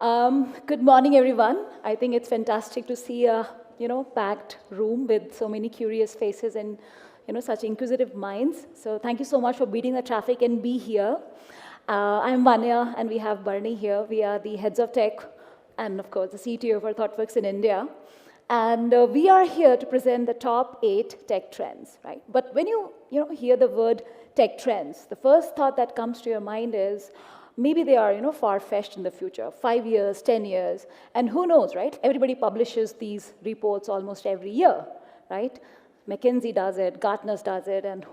Good morning, everyone. I think it's fantastic to see a packed room with so many curious faces and such inquisitive minds. So thank you so much for beating the traffic and be here. I'm Vanya, and we have Bharani here. We are the heads of tech, and of course the CTO for Thoughtworks in India. And we are here to present the top 8 tech trends, right? But when you hear the word tech trends, the first thought that comes to your mind is maybe they are far-fetched in the future, 5 years, 10 years, and who knows, right? Everybody publishes these reports almost every year, right? McKinsey does it, Gartner does it, and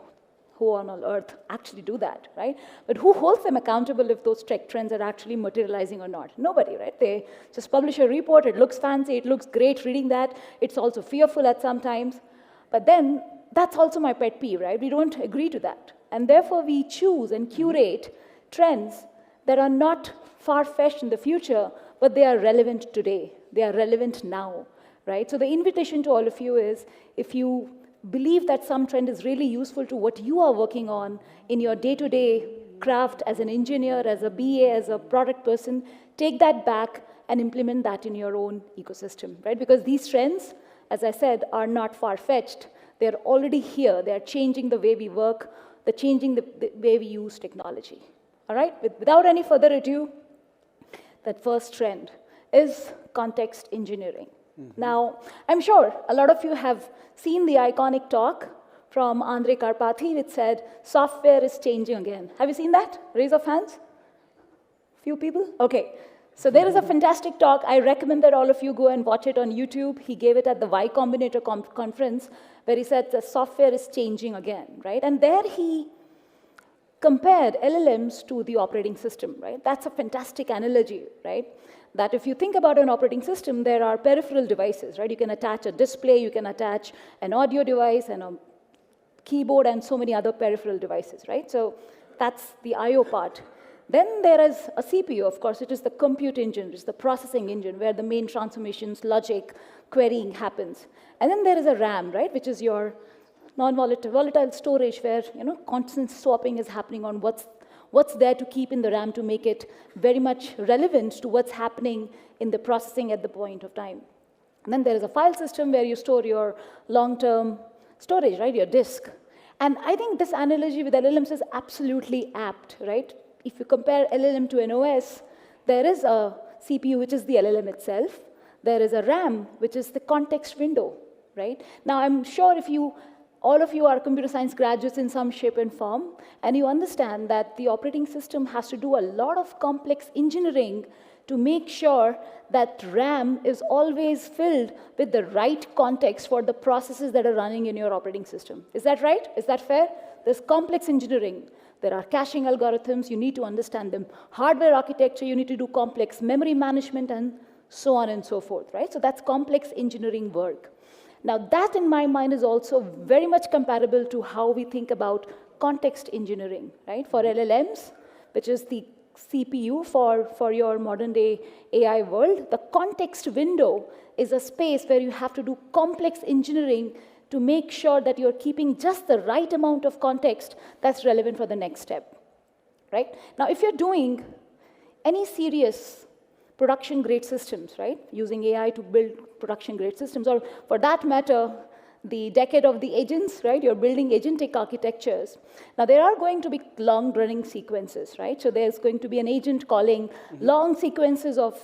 who on earth actually do that, right? But who holds them accountable if those tech trends are actually materializing or not? Nobody, right? They just publish a report, it looks fancy, it looks great reading that, it's also fearful at some times, but then that's also my pet peeve, right? We don't agree to that. And therefore we choose and curate trends that are not far-fetched in the future, but they are relevant today. They are relevant now, right? So the invitation to all of you is, if you believe that some trend is really useful to what you are working on in your day-to-day craft as an engineer, as a BA, as a product person, take that back and implement that in your own ecosystem, right? Because these trends, as I said, are not far-fetched. They're already here. They're changing the way we work. They're changing the way we use technology. All right, without any further ado, that first trend is context engineering. Now, I'm sure a lot of you have seen the iconic talk from Andre Karpathy, which said, software is changing again. Have you seen that? Raise of hands. Few people? Okay. So there is a fantastic talk. I recommend that all of you go and watch it on YouTube. He gave it at the Y Combinator conference, where he said the software is changing again, right? And there he compared LLMs to the operating system, right? That's a fantastic analogy, right? That if you think about an operating system, there are peripheral devices, right? You can attach a display, you can attach an audio device and a keyboard and so many other peripheral devices, right? So that's the I/O part. Then there is a CPU, of course, which is the compute engine, which is the processing engine, where the main transformations, logic, querying happens. And then there is a RAM, right, which is your volatile storage, where constant swapping is happening on what's there to keep in the RAM to make it very much relevant to what's happening in the processing at the point of time. And then there is a file system where you store your long-term storage, right, your disk. And I think this analogy with LLMs is absolutely apt, right? If you compare LLM to an OS, there is a CPU, which is the LLM itself. There is a RAM, which is the context window, right? Now, I'm sure if all of you are computer science graduates in some shape and form, and you understand that the operating system has to do a lot of complex engineering to make sure that RAM is always filled with the right context for the processes that are running in your operating system. Is that right? Is that fair? There's complex engineering. There are caching algorithms. You need to understand them. Hardware architecture, you need to do complex memory management, and so on and so forth, right? So that's complex engineering work. Now, that in my mind is also very much comparable to how we think about context engineering, right? For LLMs, which is the CPU for your modern day AI world, the context window is a space where you have to do complex engineering to make sure that you're keeping just the right amount of context that's relevant for the next step, right? Now, if you're doing any serious production-grade systems, right? Using AI to build production-grade systems, or for that matter, the decade of the agents, right? You're building agentic architectures. Now, there are going to be long-running sequences, right? So there's going to be an agent calling long sequences of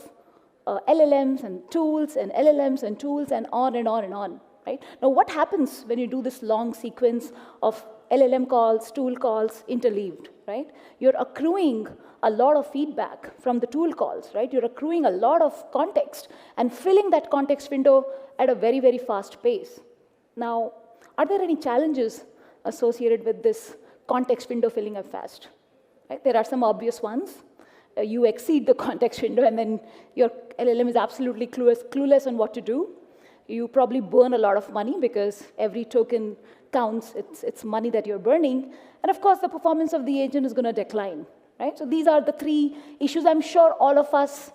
LLMs and tools and LLMs and tools and on and on and on, right? Now, what happens when you do this long sequence of LLM calls, tool calls, interleaved, right? You're accruing a lot of feedback from the tool calls, right? You're accruing a lot of context and filling that context window at a very, very fast pace. Now, are there any challenges associated with this context window filling up fast? Right? There are some obvious ones. You exceed the context window, and then your LLM is absolutely clueless on what to do. You probably burn a lot of money because every token counts. It's money that you're burning. And of course, the performance of the agent is going to decline. Right? So these are the 3 issues I'm sure all of us,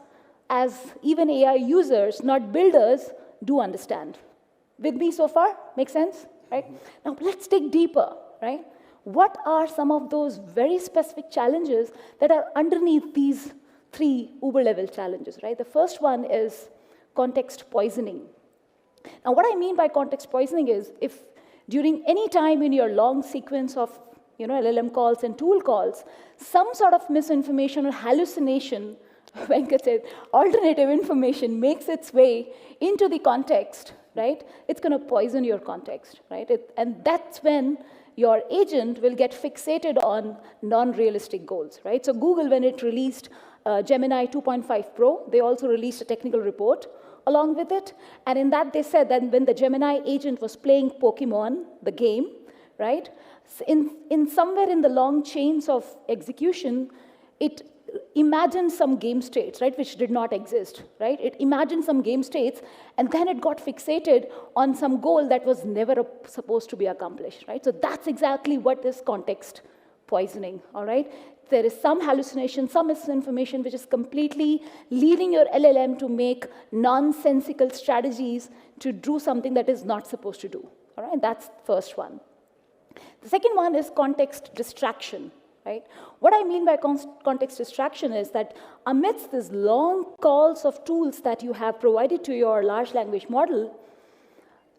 as even AI users, not builders, do understand. With me so far? Make sense? Right? Now let's dig deeper, right? What are some of those very specific challenges that are underneath these three Uber-level challenges, right? The first one is context poisoning. Now, what I mean by context poisoning is if during any time in your long sequence of LLM calls and tool calls, some sort of misinformation or hallucination, Venkat said, alternative information makes its way into the context, right? It's going to poison your context, right? And that's when your agent will get fixated on non-realistic goals, right? So Google, when it released Gemini 2.5 Pro, they also released a technical report along with it. And in that, they said that when the Gemini agent was playing Pokemon, the game, right, in somewhere in the long chains of execution, it imagined some game states, right, which did not exist, right? It imagined some game states, and then it got fixated on some goal that was never supposed to be accomplished, right? So that's exactly what is context poisoning, all right? There is some hallucination, some misinformation, which is completely leading your LLM to make nonsensical strategies to do something that is not supposed to do, all right? That's the first one. The second one is context distraction, right? What I mean by context distraction is that amidst these long calls of tools that you have provided to your large language model,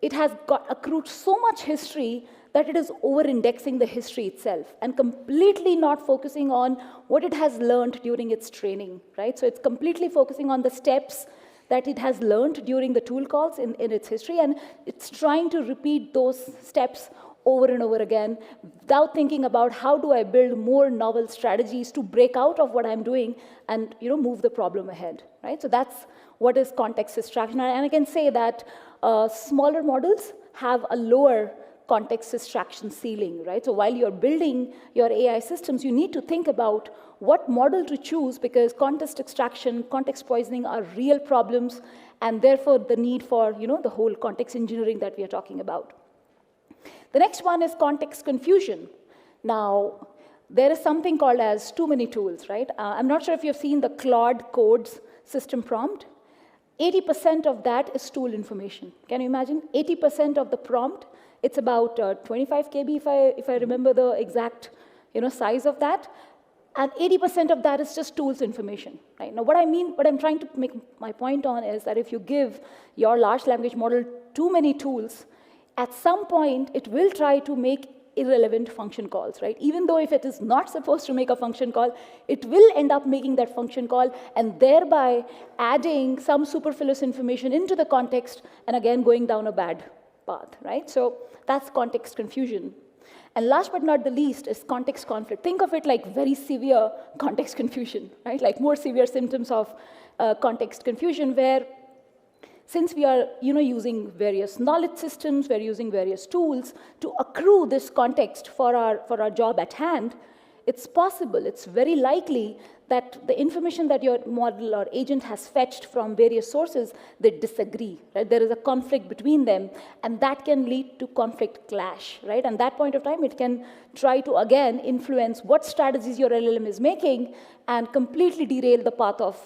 it has accrued so much history that it is over-indexing the history itself and completely not focusing on what it has learned during its training, right? So it's completely focusing on the steps that it has learned during the tool calls in its history, and it's trying to repeat those steps over and over again without thinking about how do I build more novel strategies to break out of what I'm doing and move the problem ahead, right? So that's what is context distraction. And I can say that smaller models have a lower context distraction ceiling, right? So while you're building your AI systems, you need to think about what model to choose because context extraction, context poisoning are real problems, and therefore the need for the whole context engineering that we are talking about. The next one is context confusion. Now, there is something called as too many tools, right? I'm not sure if you've seen the Claude Codes system prompt. 80% of that is tool information. Can you imagine? 80% of the prompt, it's about 25 KB if I remember the exact size of that. And 80% of that is just tools information, right? Now, what I'm trying to make my point on is that if you give your large language model too many tools, at some point, it will try to make irrelevant function calls, right? Even though if it is not supposed to make a function call, it will end up making that function call and thereby adding some superfluous information into the context and again going down a bad path, right? So that's context confusion. And last but not the least is context conflict. Think of it like very severe context confusion, right? Like more severe symptoms of context confusion where since we are using various knowledge systems, we're using various tools to accrue this context for our job at hand, it's possible, it's very likely that the information that your model or agent has fetched from various sources, they disagree, right? There is a conflict between them, and that can lead to conflict clash, right? And that point of time, it can try to, again, influence what strategies your LLM is making and completely derail the path of,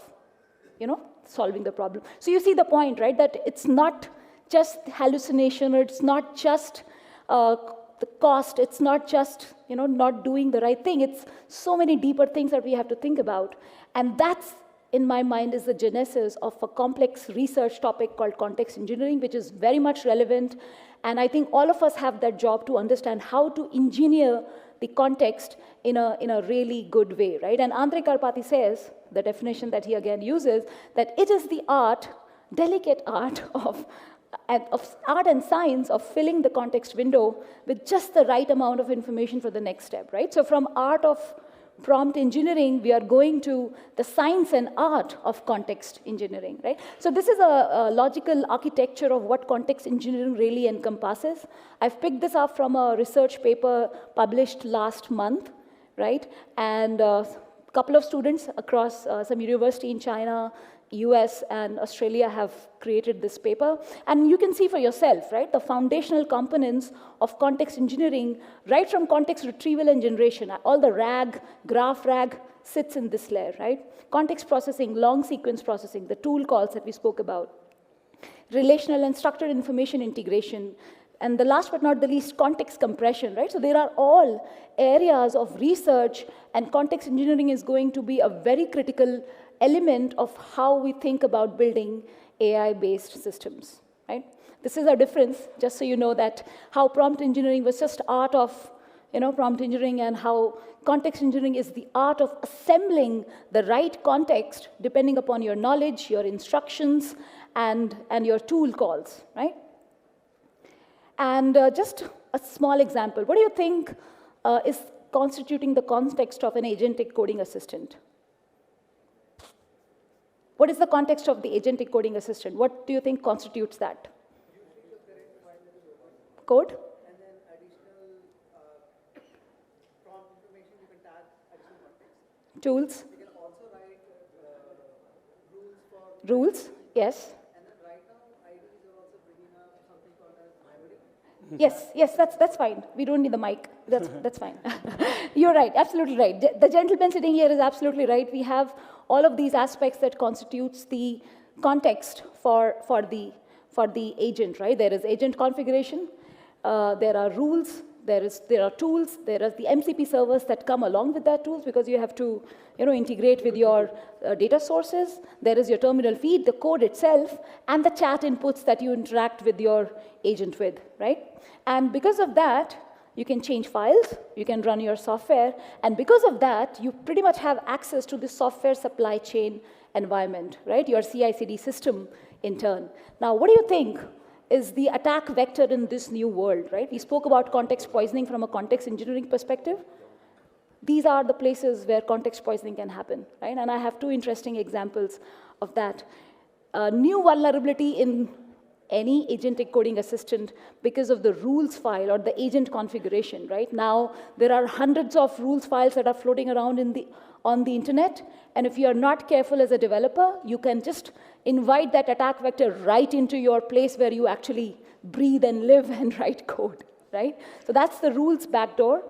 solving the problem. So you see the point, right? That it's not just hallucination, or it's not just the cost, it's not just, not doing the right thing. It's so many deeper things that we have to think about. And that's, in my mind, is the genesis of a complex research topic called context engineering, which is very much relevant. And I think all of us have that job to understand how to engineer the context in a really good way, right? And Andre Karpathy says, the definition that he again uses, that it is the art, delicate art of art and science of filling the context window with just the right amount of information for the next step, right? So from art of prompt engineering, we are going to the science and art of context engineering, right? So this is a logical architecture of what context engineering really encompasses. I've picked this up from a research paper published last month, right? And a couple of students across some university in China, US and Australia have created this paper. And you can see for yourself, right, the foundational components of context engineering, right from context retrieval and generation, all the RAG, graph RAG sits in this layer, right? Context processing, long sequence processing, the tool calls that we spoke about, relational and structured information integration, And the last but not the least, context compression, right? So there are all areas of research, and context engineering is going to be a very critical element of how we think about building AI-based systems, right? This is a difference, just so you know, that how prompt engineering was just art of, prompt engineering, and how context engineering is the art of assembling the right context depending upon your knowledge, your instructions, and your tool calls, right? And just a small example. What do you think is constituting the context of an agentic coding assistant? What is the context of the agentic coding assistant? What do you think constitutes that? Code? And then additional prompt information, you can tag additional context. Tools? You can also write rules for... Rules, yes. And then right now, IDs are also bringing up something called as memory. Yes, that's fine. We don't need the mic. That's fine. You're right, absolutely right. The gentleman sitting here is absolutely right. We have all of these aspects that constitutes the context for the agent, right? There is agent configuration, there are rules, there are tools, there are the MCP servers that come along with that tools because you have to integrate with your data sources. There is your terminal feed, the code itself, and the chat inputs that you interact with your agent with, right? And because of that, you can change files, you can run your software, and because of that, you pretty much have access to the software supply chain environment, right? Your CI/CD system in turn. Now, what do you think is the attack vector in this new world, right? We spoke about context poisoning from a context engineering perspective. These are the places where context poisoning can happen, right? And I have two interesting examples of that. New vulnerability in any agentic coding assistant because of the rules file or the agent configuration, right? Now, there are hundreds of rules files that are floating around on the internet, and if you are not careful as a developer, you can just invite that attack vector right into your place where you actually breathe and live and write code, right? So that's the rules backdoor.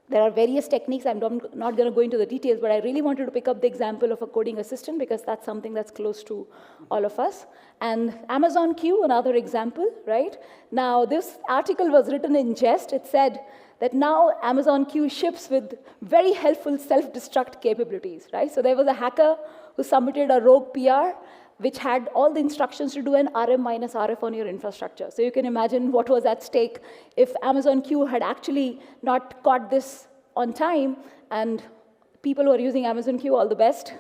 There are various techniques. I'm not going to go into the details, but I really wanted to pick up the example of a coding assistant because that's something that's close to all of us. And Amazon Q, another example, right? Now, this article was written in jest. It said that now Amazon Q ships with very helpful self-destruct capabilities, right? So there was a hacker who submitted a rogue PR which had all the instructions to do an RM minus RF on your infrastructure. So you can imagine what was at stake if Amazon Q had actually not caught this on time, and people who are using Amazon Q, all the best.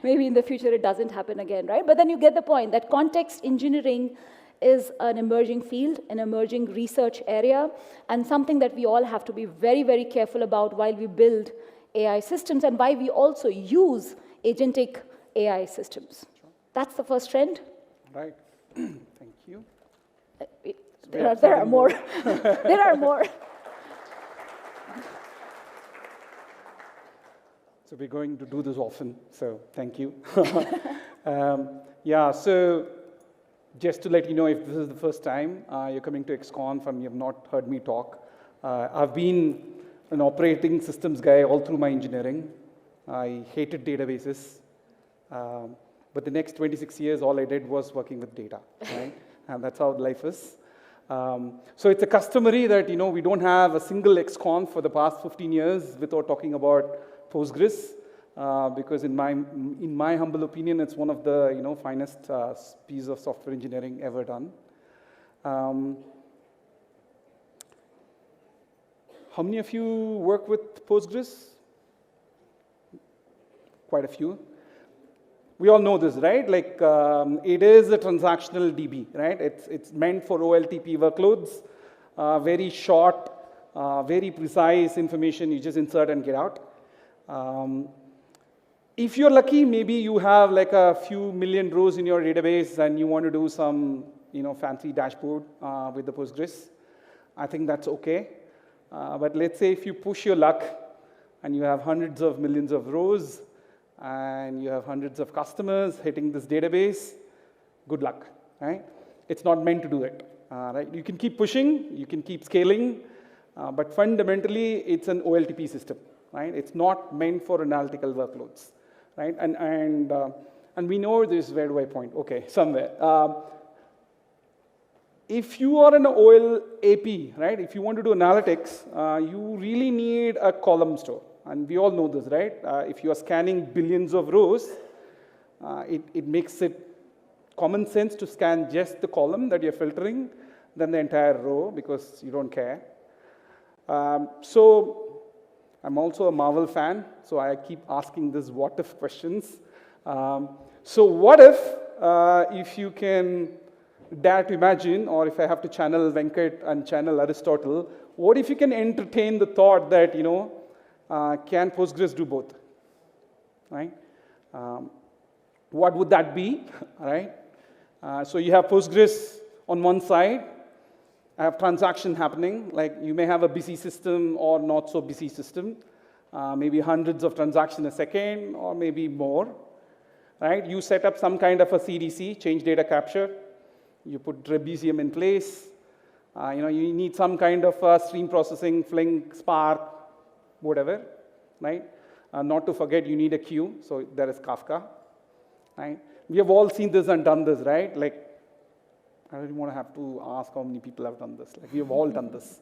Maybe in the future it doesn't happen again, right? But then you get the point that context engineering is an emerging field, an emerging research area, and something that we all have to be very, very careful about while we build AI systems and why we also use agentic AI systems. That's the first trend. Right. Thank you. There are more. There are more. So we're going to do this often, so thank you. Yeah, so just to let you know, if this is the first time you're coming to XConf and you have not heard me talk, I've been an operating systems guy all through my engineering. I hated databases. But the next 26 years, all I did was working with data, right? And that's how life is. So it's a customary that, we don't have a single XConf for the past 15 years without talking about Postgres, because in my humble opinion, it's one of the, finest pieces of software engineering ever done. How many of you work with Postgres? Quite a few. We all know this, right? Like, it is a transactional DB, right? It's meant for OLTP workloads, very short, very precise information you just insert and get out. If you're lucky, maybe you have like a few million rows in your database and you want to do some, fancy dashboard with the Postgres. I think that's okay. But let's say if you push your luck and you have hundreds of millions of rows, and you have hundreds of customers hitting this database, good luck, right? It's not meant to do it, right? You can keep pushing, you can keep scaling, but fundamentally, it's an OLTP system, right? It's not meant for analytical workloads, right? And we know this, where do I point? Okay, somewhere. if you are an OLAP, right, if you want to do analytics, you really need a column store. And we all know this, right? If you are scanning billions of rows, it makes it common sense to scan just the column that you're filtering than the entire row because you don't care. So I'm also a Marvel fan, so I keep asking this what if questions. So what if you can dare to imagine, or if I have to channel Venkat and channel Aristotle, what if you can entertain the thought that, can Postgres do both, right? What would that be, right? So you have Postgres on one side, I have transaction happening, like you may have a busy system or not so busy system, maybe hundreds of transactions a second or maybe more, right? You set up some kind of a CDC, change data capture, you put Trebizond in place, you need some kind of stream processing, Flink, Spark, whatever, right? Not to forget, you need a queue, so there is Kafka, right? We have all seen this and done this, right? Like, I don't want to have to ask how many people have done this. Like, we have all done this.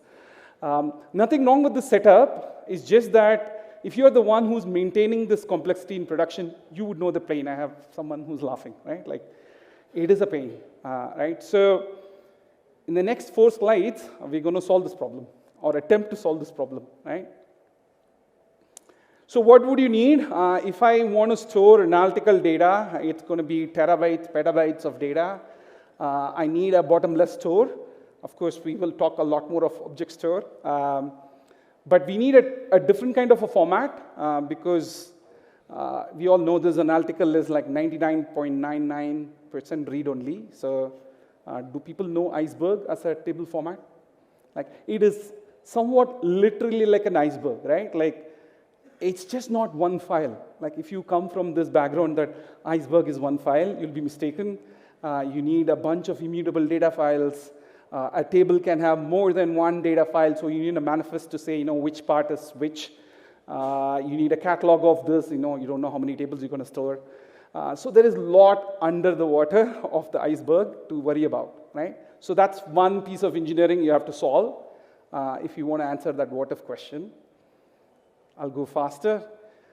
Nothing wrong with the setup. It's just that if you're the one who's maintaining this complexity in production, you would know the pain. I have someone who's laughing, right? Like, it is a pain, right? So, in the next 4 slides, we're going to solve this problem or attempt to solve this problem, right? So what would you need? If I want to store analytical data, it's going to be terabytes, petabytes of data. I need a bottomless store. Of course, we will talk a lot more of object store. But we need a different kind of a format because we all know this analytical is like 99.99% read-only. So do people know Iceberg as a table format? Like, it is somewhat literally like an iceberg, right? Like, it's just not one file. Like, if you come from this background that Iceberg is one file, you'll be mistaken. You need a bunch of immutable data files. A table can have more than one data file, so you need a manifest to say, which part is which. You need a catalog of this, you don't know how many tables you're going to store. So there is a lot under the water of the iceberg to worry about, right? So that's one piece of engineering you have to solve if you want to answer that what if question. I'll go faster.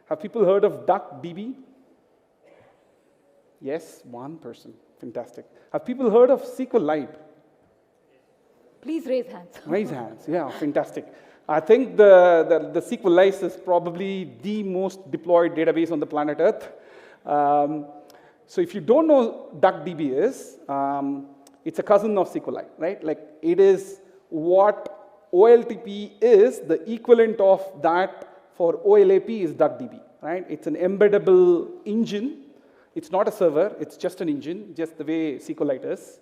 Have people heard of DuckDB? Yes, one person. Fantastic. Have people heard of SQLite? Please raise hands. Raise hands. Yeah, fantastic. I think the SQLite is probably the most deployed database on the planet Earth. So if you don't know DuckDB is, it's a cousin of SQLite, right? Like, it is what OLTP is, the equivalent of that for OLAP is DuckDB, right? It's an embeddable engine. It's not a server, it's just an engine, just the way SQLite is.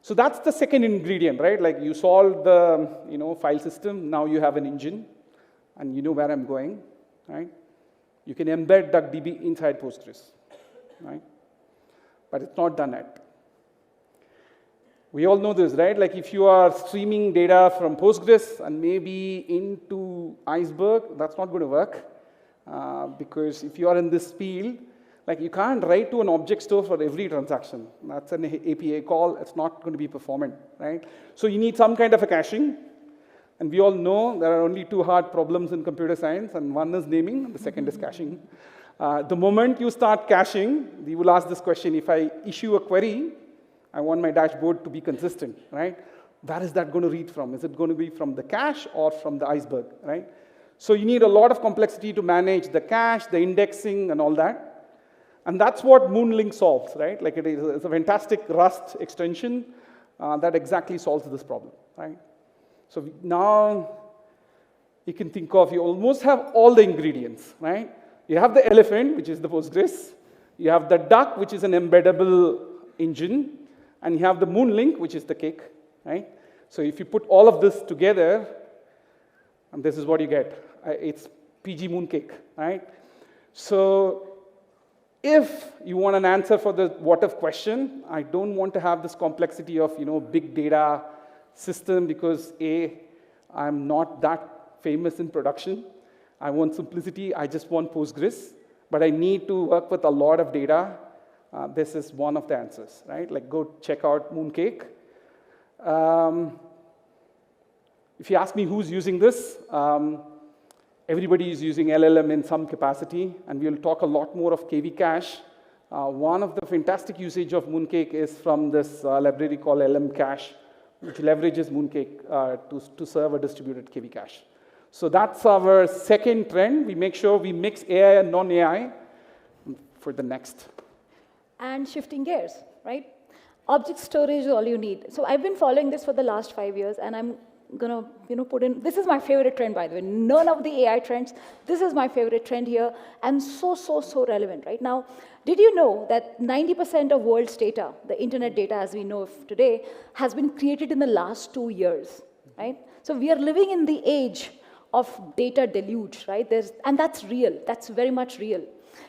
So that's the second ingredient, right? Like, you solve the file system, now you have an engine, and you know where I'm going, right? You can embed DuckDB inside Postgres, right? But it's not done yet. We all know this, right? Like, if you are streaming data from Postgres and maybe into Iceberg, that's not going to work. Because if you are in this field, like, you can't write to an object store for every transaction. That's an API call. It's not going to be performant, right? So you need some kind of a caching. And we all know there are only 2 hard problems in computer science, and one is naming, and the second is caching. The moment you start caching, we will ask this question: if I issue a query, I want my dashboard to be consistent, right? Where is that going to read from? Is it going to be from the cache or from the iceberg, right? So you need a lot of complexity to manage the cache, the indexing, and all that. And that's what Moonlink solves, right? Like, it's a fantastic Rust extension that exactly solves this problem, right? So now you can think of, you almost have all the ingredients, right? You have the elephant, which is the Postgres. You have the duck, which is an embeddable engine. And you have the Moonlink, which is the cake, right? So if you put all of this together, and this is what you get. It's PG Mooncake, right? So if you want an answer for the what if question, I don't want to have this complexity of big data system because I'm not that famous in production. I want simplicity. I just want Postgres, but I need to work with a lot of data. This is one of the answers, right? Like, go check out Mooncake. If you ask me who's using this, everybody is using LLM in some capacity, and we'll talk a lot more of KV cache. One of the fantastic usage of Mooncake is from this library called LM Cache, which leverages Mooncake to serve a distributed KV cache. So that's our second trend. We make sure we mix AI and non-AI for the next. And shifting gears, right? Object storage is all you need. So I've been following this for the last 5 years, and I'm gonna put in, this is my favorite trend, by the way. None of the AI trends. This is my favorite trend here, and so relevant, right? Now, did you know that 90% of world's data, the internet data as we know of today, has been created in the last 2 years, right? So we are living in the age of data deluge, right? And that's real. That's very much real.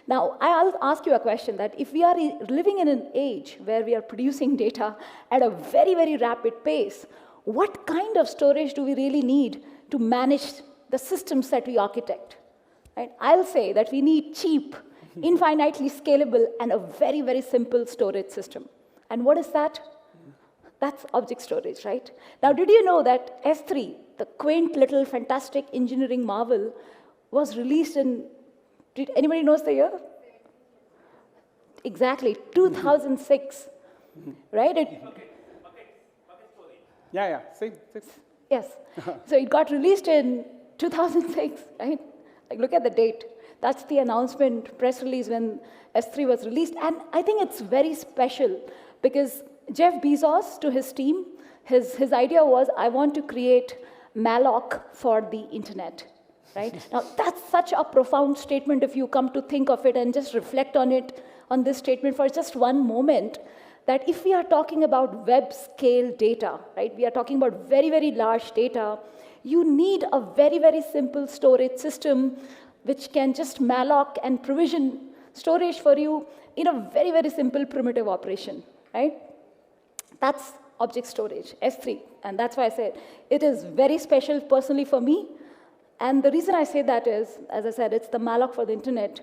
Now, I'll ask you a question that if we are living in an age where we are producing data at a very rapid pace, what kind of storage do we really need to manage the systems that we architect? Right? I'll say that we need cheap, infinitely scalable, and a very simple storage system. And what is that? That's object storage, right? Now, did you know that S3, the quaint little fantastic engineering marvel, was released in, did anybody knows the year? Exactly, 2006, right? Yeah, same. Yes. So it got released in 2006, right? Like, look at the date. That's the announcement, press release when S3 was released. And I think it's very special because Jeff Bezos, to his team, his idea was, I want to create malloc for the internet, right? Now, that's such a profound statement if you come to think of it and just reflect on it, on this statement for just one moment, that if we are talking about web scale data, right, we are talking about very large data, you need a very simple storage system which can just malloc and provision storage for you in a very simple primitive operation, right? That's object storage, S3. And that's why I said it is very special personally for me. And the reason I say that is, as I said, it's the malloc for the internet,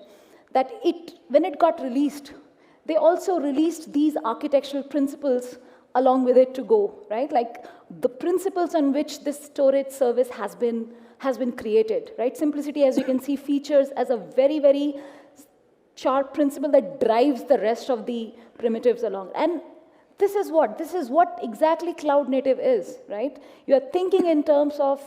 that when it got released, they also released these architectural principles along with it to go, right? Like the principles on which this storage service has been created, right? Simplicity, as you can see, features as a very sharp principle that drives the rest of the primitives along. And this is what exactly cloud native is, right? You are thinking in terms of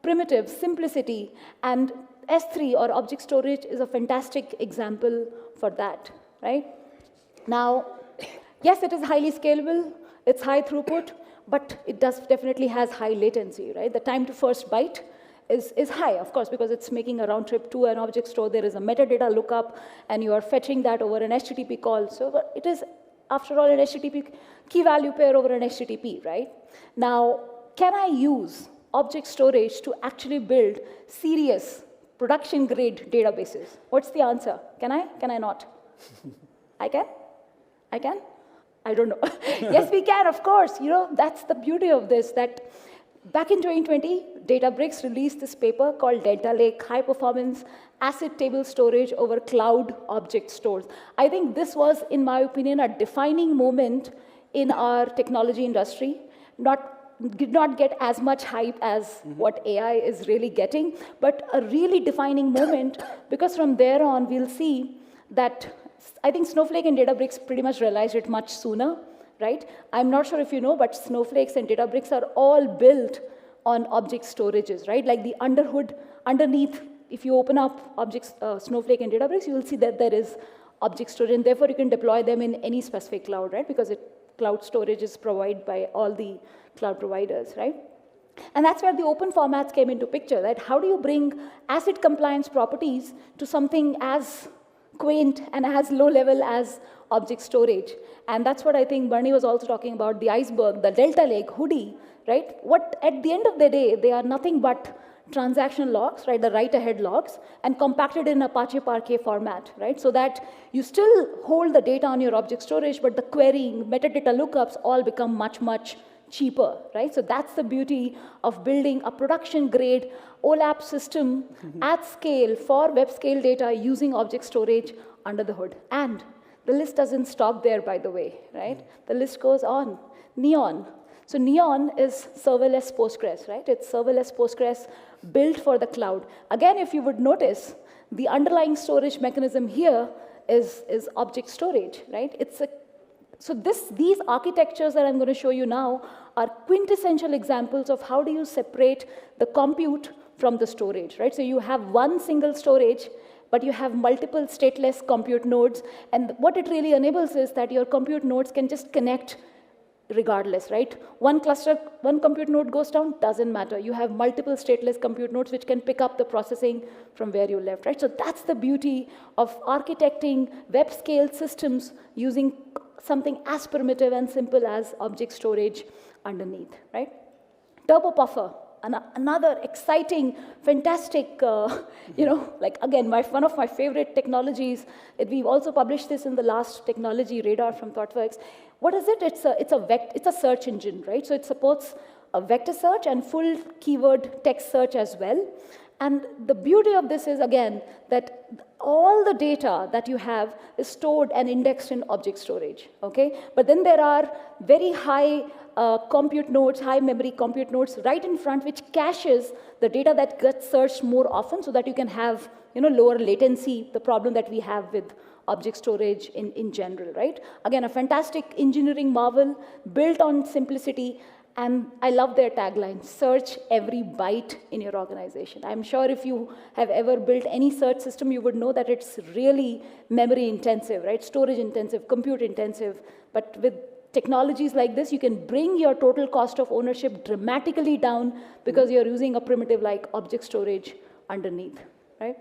primitives, simplicity, and S3 or object storage is a fantastic example for that, right? Now, yes, it is highly scalable, it's high throughput, but it definitely has high latency, right? The time to first byte is high, of course, because it's making a round trip to an object store. There is a metadata lookup, and you are fetching that over an HTTP call. So it is, after all, an HTTP key value pair over an HTTP, right? Now, can I use object storage to actually build serious production-grade databases? What's the answer? Can I? Can I not? I can? I can? I don't know. Yes, we can, of course. You know, that's the beauty of this, that back in 2020, Databricks released this paper called Delta Lake, High Performance Asset Table Storage over Cloud Object Stores. I think this was, in my opinion, a defining moment in our technology industry. Did not get as much hype as what AI is really getting, but a really defining moment, because from there on, we'll see that I think Snowflake and Databricks pretty much realized it much sooner, right? I'm not sure if you know, but Snowflakes and Databricks are all built on object storages, right? Like the underneath, if you open up objects, Snowflake and Databricks, you will see that there is object storage, and therefore you can deploy them in any specific cloud, right? Because cloud storage is provided by all the cloud providers, right? And that's where the open formats came into picture, right? How do you bring ACID compliance properties to something as quaint and as low level as object storage? And that's what I think Bharani was also talking about, the iceberg, the Delta Lake, Hoodie, right? What, at the end of the day, they are nothing but transaction logs, right, the write-ahead logs, and compacted in Apache Parquet format, right? So that you still hold the data on your object storage, but the querying, metadata lookups all become much cheaper, right? So that's the beauty of building a production-grade OLAP system at scale for web-scale data using object storage under the hood. And the list doesn't stop there, by the way, right? The list goes on. Neon. So Neon is serverless Postgres, right? It's serverless Postgres built for the cloud. Again, if you would notice, the underlying storage mechanism here is object storage, right? So these architectures that I'm going to show you now are quintessential examples of how do you separate the compute from the storage, right? So you have one single storage, but you have multiple stateless compute nodes. And what it really enables is that your compute nodes can just connect regardless, right? One compute node goes down, doesn't matter. You have multiple stateless compute nodes which can pick up the processing from where you left, right? So that's the beauty of architecting web-scale systems using something as primitive and simple as object storage underneath, right? Turbo Puffer, another exciting, fantastic, like again, one of my favorite technologies. We've also published this in the last technology radar from Thoughtworks. What is it? It's a search engine, right? So it supports a vector search and full keyword text search as well. And the beauty of this is, again, that all the data that you have is stored and indexed in object storage, okay? But then there are very high compute nodes, high memory compute nodes right in front, which caches the data that gets searched more often so that you can have lower latency, the problem that we have with object storage in general, right? Again, a fantastic engineering marvel built on simplicity. And I love their tagline, search every byte in your organization. I'm sure if you have ever built any search system, you would know that it's really memory intensive, right? Storage intensive, compute intensive. But with technologies like this, you can bring your total cost of ownership dramatically down because you're using a primitive like object storage underneath, right?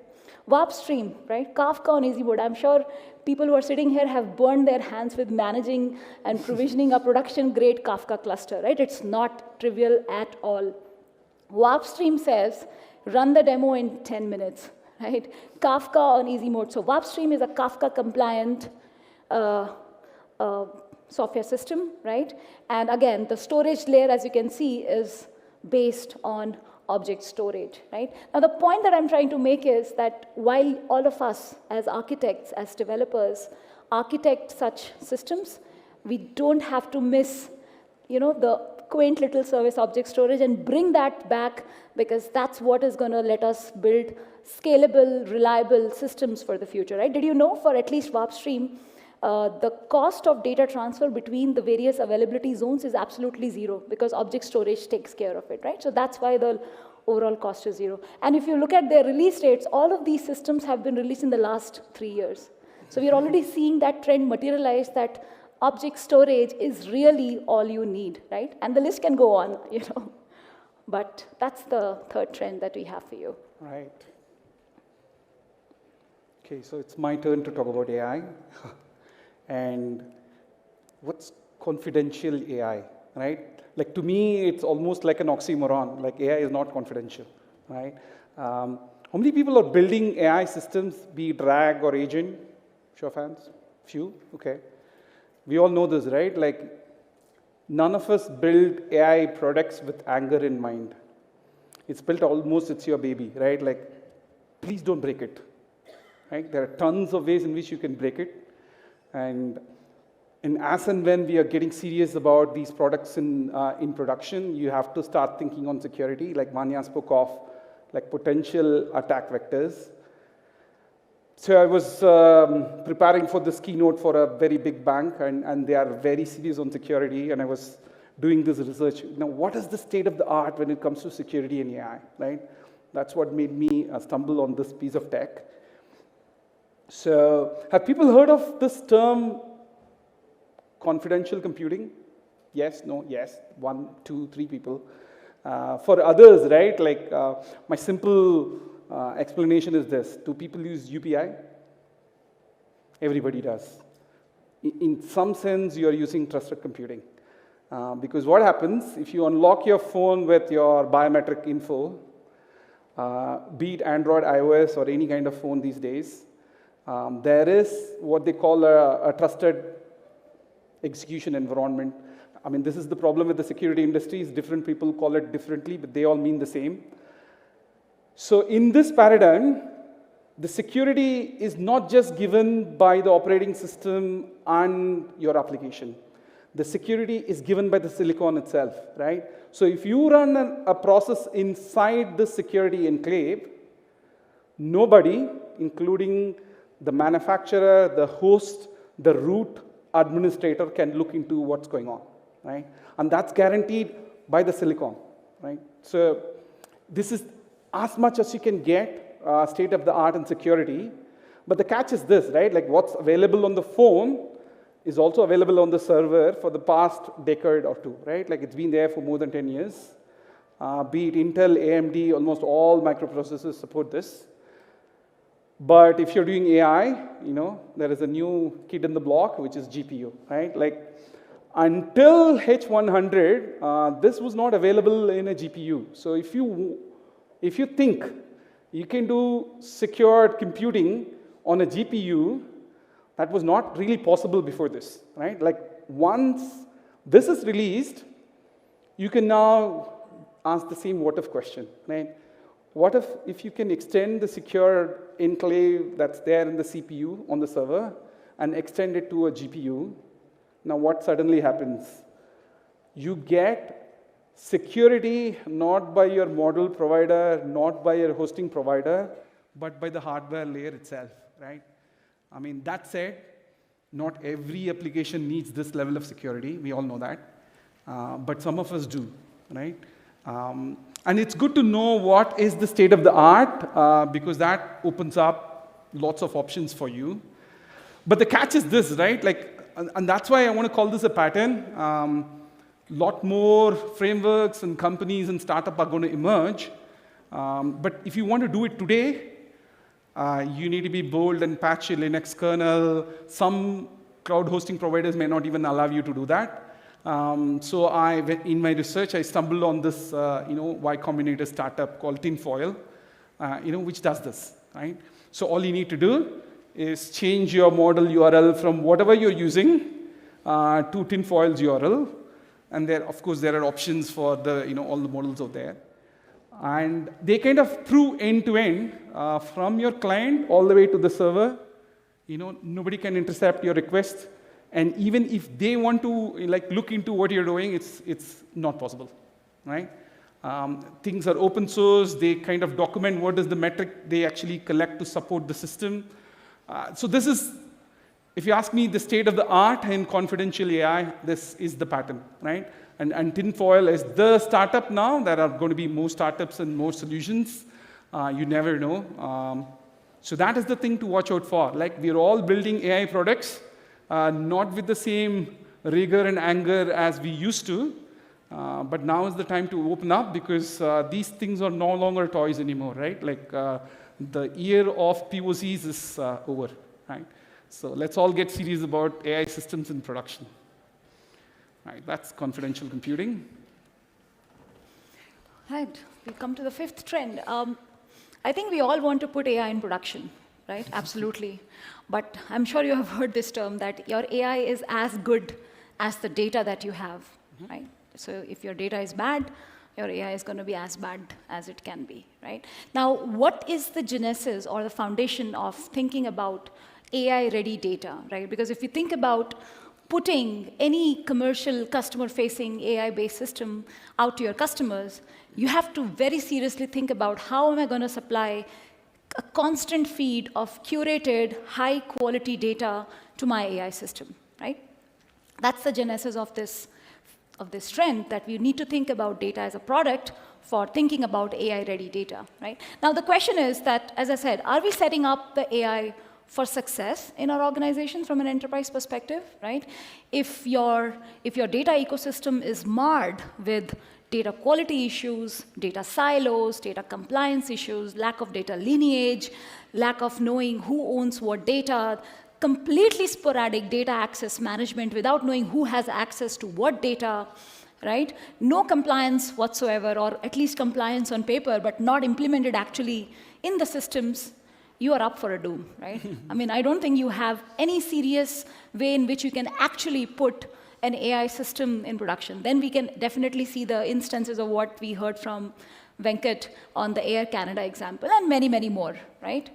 Warp Stream, right? Kafka on easy mode. I'm sure people who are sitting here have burned their hands with managing and provisioning a production-grade Kafka cluster, right? It's not trivial at all. Warp Stream says, run the demo in 10 minutes, right? Kafka on easy mode. So Warp Stream is a Kafka-compliant software system, right? And again, the storage layer, as you can see, is based on object storage, right? Now, the point that I'm trying to make is that while all of us as architects, as developers, architect such systems, we don't have to miss, the quaint little service object storage and bring that back because that's what is going to let us build scalable, reliable systems for the future, right? Did you know for at least Warp Stream, the cost of data transfer between the various availability zones is absolutely zero because object storage takes care of it, right? So that's why the overall cost is zero. And if you look at their release dates, all of these systems have been released in the last 3 years. So we're already seeing that trend materialize that object storage is really all you need, right? And the list can go on, But that's the third trend that we have for you. Right. Okay, so it's my turn to talk about AI. And what's confidential AI, right? Like to me, it's almost like an oxymoron, like AI is not confidential, right? How many people are building AI systems, be it RAG or agent? Show of hands, few, okay. We all know this, right? Like none of us build AI products with anger in mind. It's built almost, it's your baby, right? Like, please don't break it, right? There are tons of ways in which you can break it. And as and when we are getting serious about these products in production, you have to start thinking on security, like Vanya spoke of, like potential attack vectors. So I was preparing for this keynote for a very big bank, and they are very serious on security, and I was doing this research. Now, what is the state of the art when it comes to security and AI, right? That's what made me stumble on this piece of tech. So have people heard of this term, confidential computing? Yes, no, yes, 1, 2, 3 people. For others, right, like my simple explanation is this. Do people use UPI? Everybody does. In some sense, you are using trusted computing. Because what happens, if you unlock your phone with your biometric info, be it Android, iOS, or any kind of phone these days, there is what they call a trusted execution environment. I mean, this is the problem with the security industries. Different people call it differently, but they all mean the same. So in this paradigm, the security is not just given by the operating system and your application. The security is given by the silicon itself, right? So if you run a process inside the security enclave, nobody, including the manufacturer, the host, the root administrator, can look into what's going on, right? And that's guaranteed by the silicon, right? So this is as much as you can get state of the art in security. But the catch is this, right? Like what's available on the phone is also available on the server for the past decade or two, right? Like it's been there for more than 10 years. Be it Intel, AMD, almost all microprocessors support this. But if you're doing AI, there is a new kid in the block, which is GPU, right? Like until H100, this was not available in a GPU. So if you think you can do secured computing on a GPU, that was not really possible before this, right? Like once this is released, you can now ask the same what if question, right? What if you can extend the secure enclave that's there in the CPU on the server and extend it to a GPU? Now what suddenly happens? You get security not by your model provider, not by your hosting provider, but by the hardware layer itself, right? I mean, that said, not every application needs this level of security. We all know that. But some of us do, right? And it's good to know what is the state of the art, because that opens up lots of options for you. But the catch is this, right? Like, and that's why I want to call this a pattern. Lot more frameworks and companies and startups are going to emerge. But if you want to do it today, you need to be bold and patch your Linux kernel. Some cloud hosting providers may not even allow you to do that. So in my research, I stumbled on this, Y Combinator startup called Tinfoil, which does this, right? So all you need to do is change your model URL from whatever you're using to Tinfoil's URL. And there, of course, there are options for the, all the models out there. And they kind of prove end-to-end from your client all the way to the server. Nobody can intercept your request. And even if they want to look into what you're doing, it's not possible, right? Things are open source. They kind of document what is the metric they actually collect to support the system. So this is, if you ask me, the state of the art in confidential AI, this is the pattern, right? And Tinfoil is the startup now. There are going to be more startups and more solutions. You never know. So that is the thing to watch out for. Like, we're all building AI products, not with the same rigor and anger as we used to. But now is the time to open up, because these things are no longer toys anymore, right? Like, the year of POCs is over, right? So let's all get serious about AI systems in production. Right, that's confidential computing. Right, we come to the fifth trend. I think we all want to put AI in production, right? Absolutely. But I'm sure you have heard this term, that your AI is as good as the data that you have, right? So if your data is bad, your AI is going to be as bad as it can be, right? Now, what is the genesis or the foundation of thinking about AI-ready data, right? Because if you think about putting any commercial customer-facing AI-based system out to your customers, you have to very seriously think about how am I going to supply a constant feed of curated, high-quality data to my AI system, right? That's the genesis of this trend, that we need to think about data as a product for thinking about AI-ready data, right? Now, the question is that, as I said, are we setting up the AI for success in our organizations from an enterprise perspective, right? If your data ecosystem is marred with data quality issues, data silos, data compliance issues, lack of data lineage, lack of knowing who owns what data, completely sporadic data access management without knowing who has access to what data, right? No compliance whatsoever, or at least compliance on paper, but not implemented actually in the systems, you are up for a doom, right? I mean, I don't think you have any serious way in which you can actually put an AI system in production. Then we can definitely see the instances of what we heard from Venkat on the Air Canada example, and many, many more, right?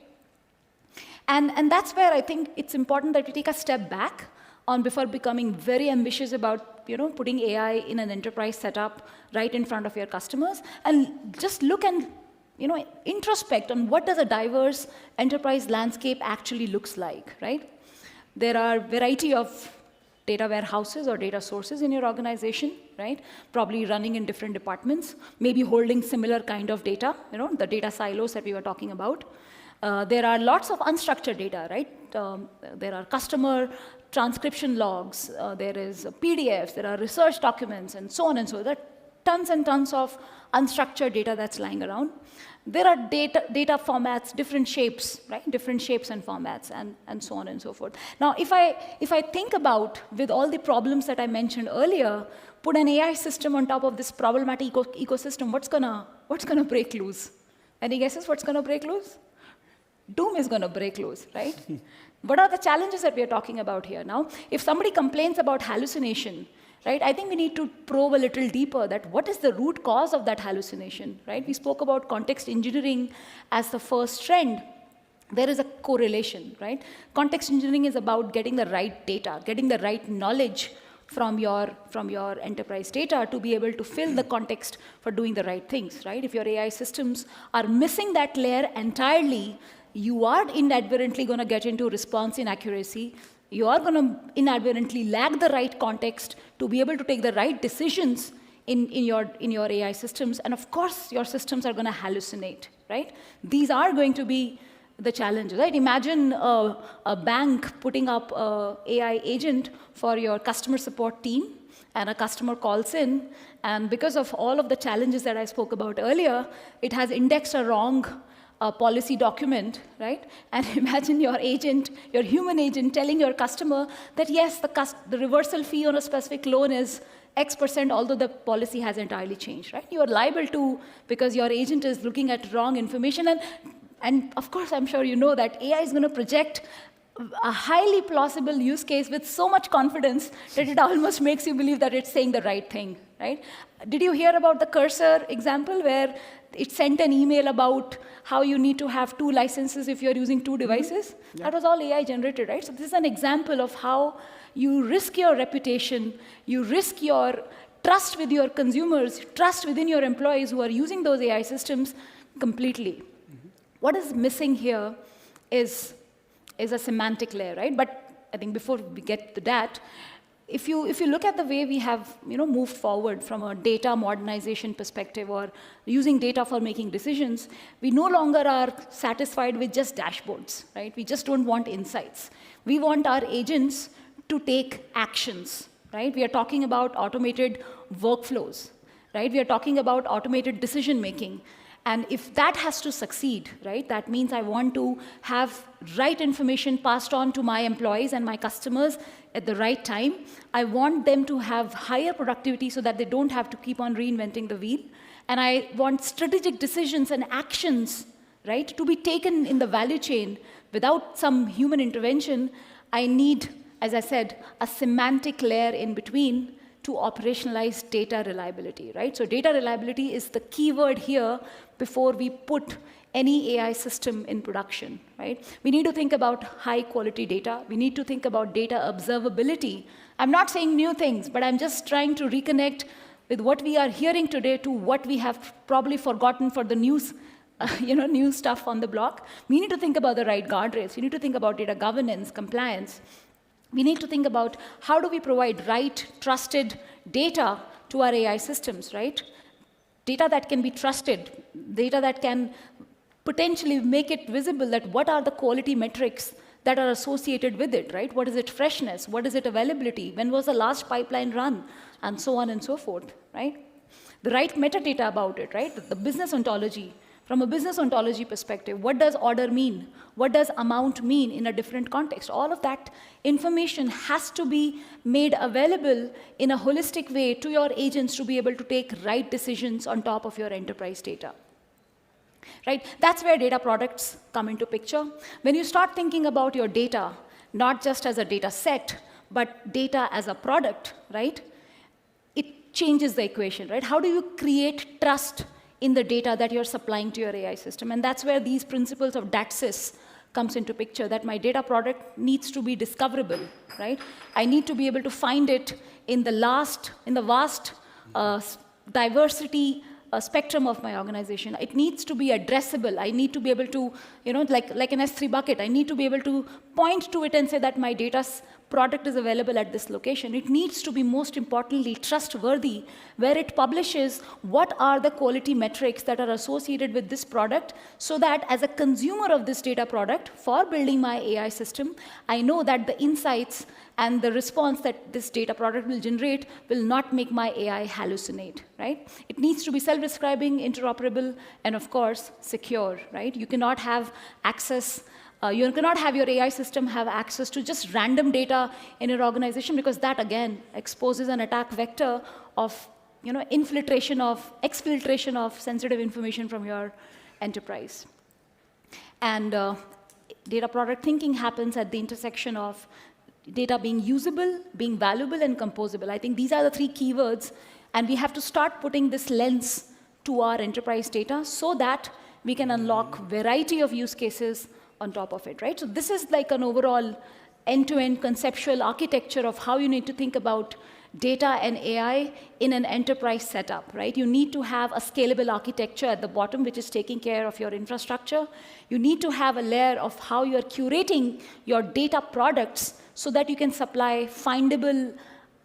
And that's where I think it's important that we take a step back before becoming very ambitious about putting AI in an enterprise setup right in front of your customers, and just look and introspect on what does a diverse enterprise landscape actually looks like, right? There are variety of data warehouses or data sources in your organization, right? Probably running in different departments, maybe holding similar kind of data, the data silos that we were talking about. There are lots of unstructured data, right? There are customer transcription logs, there is PDFs, there are research documents, and so on and so on. There are tons and tons of unstructured data that's lying around. There are data formats, different shapes, right? Different shapes and formats, and so on and so forth. Now, if I think about, with all the problems that I mentioned earlier, put an AI system on top of this problematic ecosystem, what's gonna break loose? Any guesses what's gonna break loose? Doom is gonna break loose, right? What are the challenges that we are talking about here? Now, if somebody complains about hallucination, right, I think we need to probe a little deeper that what is the root cause of that hallucination, right? We spoke about context engineering as the first trend. There is a correlation, right? Context engineering is about getting the right data, getting the right knowledge from your enterprise data to be able to fill the context for doing the right things, right? If your AI systems are missing that layer entirely, you are inadvertently going to get into response inaccuracy. You are going to inadvertently lack the right context to be able to take the right decisions in your AI systems. And of course, your systems are going to hallucinate, right? These are going to be the challenges, right? Imagine a bank putting up an AI agent for your customer support team, and a customer calls in, and because of all of the challenges that I spoke about earlier, it has indexed a wrong policy document, right? And imagine your agent, your human agent, telling your customer that yes, the reversal fee on a specific loan is X%, although the policy has entirely changed, right? You are liable to, because your agent is looking at wrong information. And of course, I'm sure you know that AI is going to project a highly plausible use case with so much confidence that it almost makes you believe that it's saying the right thing, right? Did you hear about the cursor example where it sent an email about how you need to have 2 licenses if you're using 2 devices? Mm-hmm. Yeah. That was all AI generated, right? So this is an example of how you risk your reputation, you risk your trust with your consumers, trust within your employees who are using those AI systems completely. Mm-hmm. What is missing here is a semantic layer, right? But I think before we get to that, if you look at the way we have moved forward from a data modernization perspective or using data for making decisions, we no longer are satisfied with just dashboards, right? We just don't want insights. We want our agents to take actions, right? We are talking about automated workflows, right? We are talking about automated decision making. And if that has to succeed, right, that means I want to have right information passed on to my employees and my customers at the right time. I want them to have higher productivity so that they don't have to keep on reinventing the wheel. And I want strategic decisions and actions, right, to be taken in the value chain without some human intervention. I need, as I said, a semantic layer in between to operationalize data reliability, right? So data reliability is the key word here before we put any AI system in production, right? We need to think about high quality data. We need to think about data observability. I'm not saying new things, but I'm just trying to reconnect with what we are hearing today to what we have probably forgotten for the news, new stuff on the block. We need to think about the right guardrails. We need to think about data governance, compliance. We need to think about how do we provide right, trusted data to our AI systems, right? Data that can be trusted, data that can potentially make it visible that what are the quality metrics that are associated with it, right? What is it freshness? What is it availability? When was the last pipeline run? And so on and so forth, right? The right metadata about it, right? The business ontology. From a business ontology perspective, what does order mean? What does amount mean in a different context? All of that information has to be made available in a holistic way to your agents to be able to take right decisions on top of your enterprise data. Right? That's where data products come into picture. When you start thinking about your data, not just as a data set, but data as a product, right? It changes the equation, right? How do you create trust in the data that you're supplying to your AI system? And that's where these principles of DATSIS comes into picture, that my data product needs to be discoverable, right? I need to be able to find it in the vast diversity spectrum of my organization. It needs to be addressable. I need to be able to, like an S3 bucket, I need to be able to point to it and say that my data product is available at this location. It needs to be, most importantly, trustworthy, where it publishes what are the quality metrics that are associated with this product, so that as a consumer of this data product for building my AI system, I know that the insights and the response that this data product will generate will not make my AI hallucinate, right? It needs to be self-describing, interoperable, and of course, secure, right? You cannot have access, you cannot have your AI system have access to just random data in your organization, because that, again, exposes an attack vector of exfiltration of sensitive information from your enterprise. And data product thinking happens at the intersection of data being usable, being valuable, and composable. I think these are the three keywords, and we have to start putting this lens to our enterprise data so that we can unlock variety of use cases on top of it, right? So this is like an overall end-to-end conceptual architecture of how you need to think about data and AI in an enterprise setup, right? You need to have a scalable architecture at the bottom, which is taking care of your infrastructure. You need to have a layer of how you're curating your data products so that you can supply findable,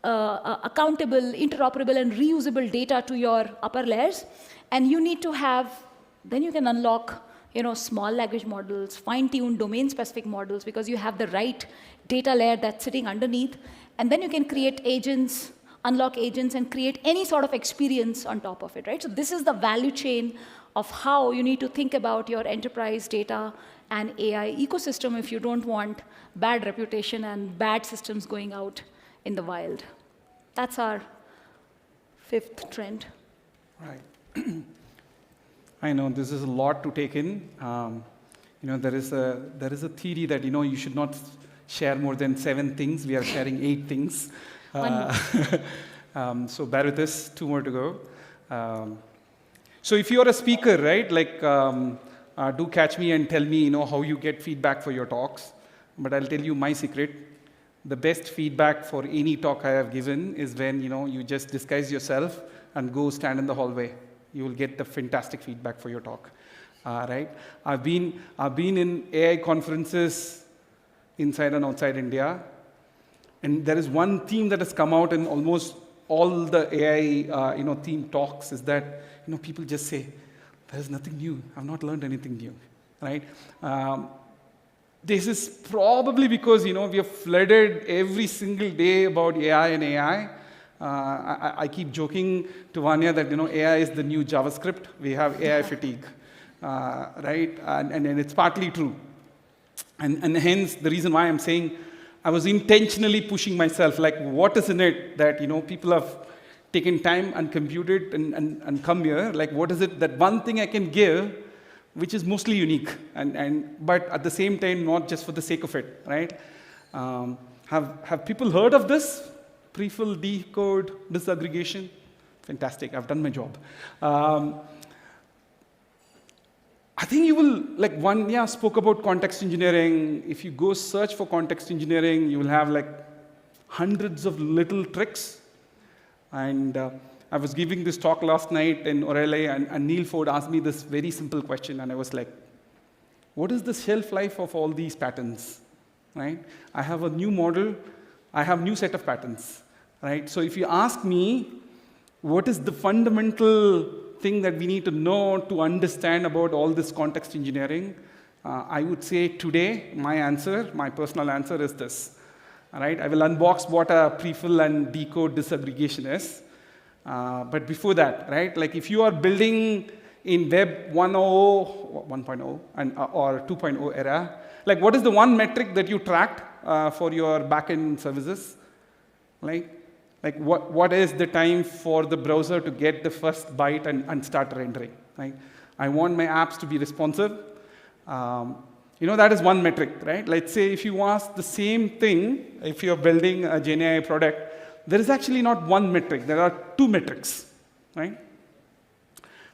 accountable, interoperable, and reusable data to your upper layers. And you need to have, then you can unlock small language models, fine-tuned domain-specific models, because you have the right data layer that's sitting underneath. And then you can create agents, unlock agents, and create any sort of experience on top of it, right? So this is the value chain of how you need to think about your enterprise data and AI ecosystem if you don't want bad reputation and bad systems going out in the wild. That's our fifth trend. Right. I know this is a lot to take in. There is a theory that you should not share more than 7 things. We are sharing 8 things. So bear with us. 2 more to go. So if you are a speaker, right, do catch me and tell me, how you get feedback for your talks. But I'll tell you my secret. The best feedback for any talk I have given is when you just disguise yourself and go stand in the hallway. You will get the fantastic feedback for your talk, right? I've been in AI conferences inside and outside India, and there is one theme that has come out in almost all the AI theme talks is that people just say, "There's nothing new. I've not learned anything new," right? This is probably because we are flooded every single day about AI and AI. I keep joking to Vanya that AI is the new JavaScript. We have AI fatigue, right? And it's partly true. And hence, the reason why I'm saying I was intentionally pushing myself, like what is in it that people have taken time and computed and come here. Like what is it that one thing I can give, which is mostly unique, but at the same time not just for the sake of it, right? Have people heard of this? Prefill, decode, disaggregation. Fantastic, I've done my job. I think you will, like Vanya spoke about context engineering. If you go search for context engineering, you will have hundreds of little tricks. And I was giving this talk last night in Orele, and Neil Ford asked me this very simple question, and I was like, what is the shelf life of all these patterns, right? I have a new model, I have new set of patterns, right? So if you ask me, what is the fundamental thing that we need to know to understand about all this context engineering, I would say today, my personal answer is this, all right? I will unbox what a prefill and decode disaggregation is. But before that, right, if you are building in Web 1.0 or 2.0 era, what is the one metric that you tracked for your backend services? What is the time for the browser to get the first byte and start rendering, right? I want my apps to be responsive. That is one metric, right? Let's say if you ask the same thing, if you're building a GenAI product, there is actually not one metric. There are 2 metrics, right?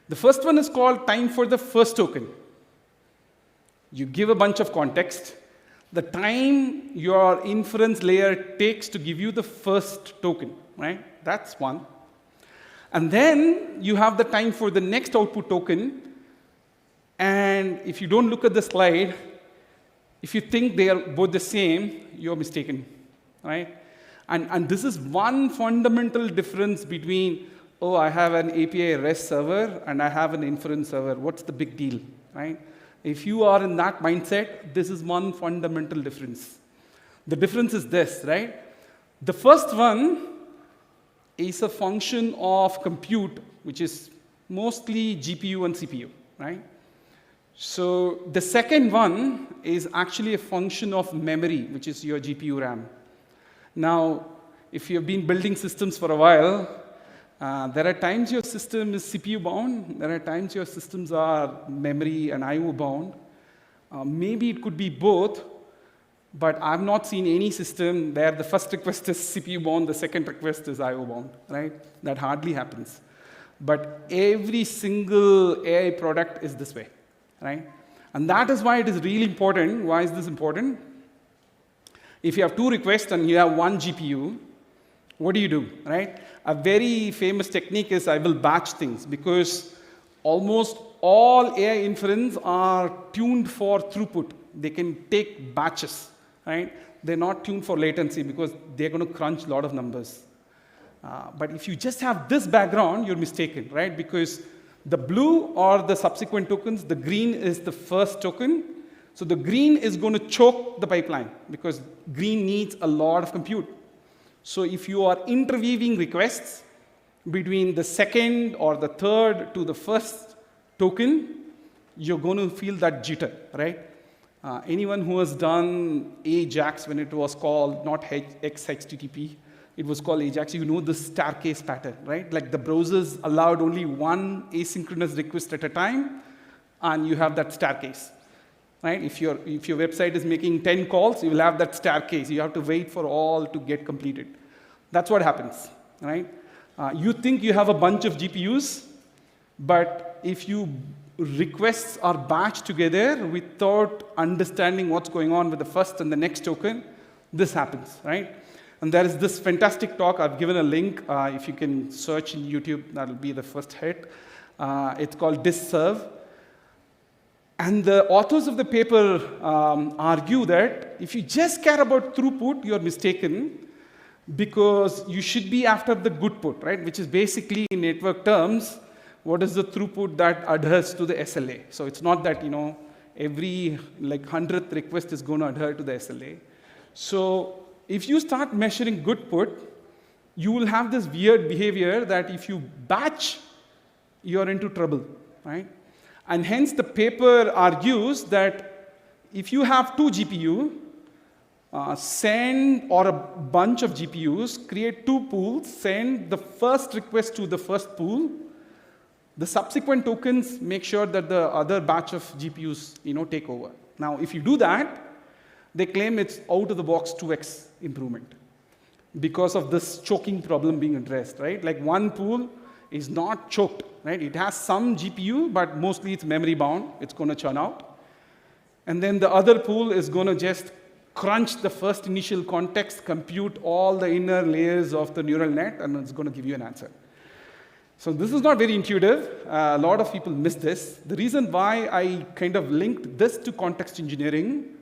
The first one is called time for the first token. You give a bunch of context. The time your inference layer takes to give you the first token, right? That's one. And then you have the time for the next output token. And if you don't look at the slide, if you think they are both the same, you're mistaken, right? And this is one fundamental difference between, oh, I have an API REST server and I have an inference server. What's the big deal, right? If you are in that mindset, this is one fundamental difference. The difference is this, right? The first one is a function of compute, which is mostly GPU and CPU, right? So the second one is actually a function of memory, which is your GPU RAM. Now, if you've been building systems for a while, there are times your system is CPU bound, there are times your systems are memory and IO bound. Maybe it could be both, but I've not seen any system where the first request is CPU bound, the second request is IO bound, right? That hardly happens. But every single AI product is this way, right? And that is why it is really important. Why is this important? If you have two requests and you have one GPU, what do, right? A very famous technique is I will batch things, because almost all AI inference are tuned for throughput. They can take batches, right? They're not tuned for latency because they're going to crunch a lot of numbers. But if you just have this background, you're mistaken, right? Because the blue are the subsequent tokens, the green is the first token. So the green is going to choke the pipeline because green needs a lot of compute. So if you are interweaving requests between the second or the third to the first token, you're going to feel that jitter, right? Anyone who has done AJAX when it was called not XHTTP, it was called AJAX, you know the staircase pattern, right? Like the browsers allowed only one asynchronous request at a time, and you have that staircase, right? If your website is making 10 calls, you will have that staircase. You have to wait for all to get completed. That's what happens, right? You think you have a bunch of GPUs, but if you requests are batched together without understanding what's going on with the first and the next token, this happens, right? And there is this fantastic talk. I've given a link. If you can search in YouTube, that'll be the first hit. It's called Disserve. And the authors of the paper argue that if you just care about throughput, you're mistaken, because you should be after the good put, right? Which is basically, in network terms, what is the throughput that adheres to the SLA. So it's not that, every 100th request is going to adhere to the SLA. So if you start measuring good put, you will have this weird behavior that if you batch, you're into trouble, right? And hence the paper argues that if you have two GPU, send, or a bunch of GPUs, create two pools, send the first request to the first pool. The subsequent tokens make sure that the other batch of GPUs, take over. Now, if you do that, they claim it's out of the box 2x improvement because of this choking problem being addressed, right? Like one pool is not choked, right? It has some GPU, but mostly it's memory bound. It's going to churn out. And then the other pool is going to just crunch the first initial context, compute all the inner layers of the neural net, and it's going to give you an answer. So this is not very intuitive. A lot of people miss this. The reason why I kind of linked this to context engineering,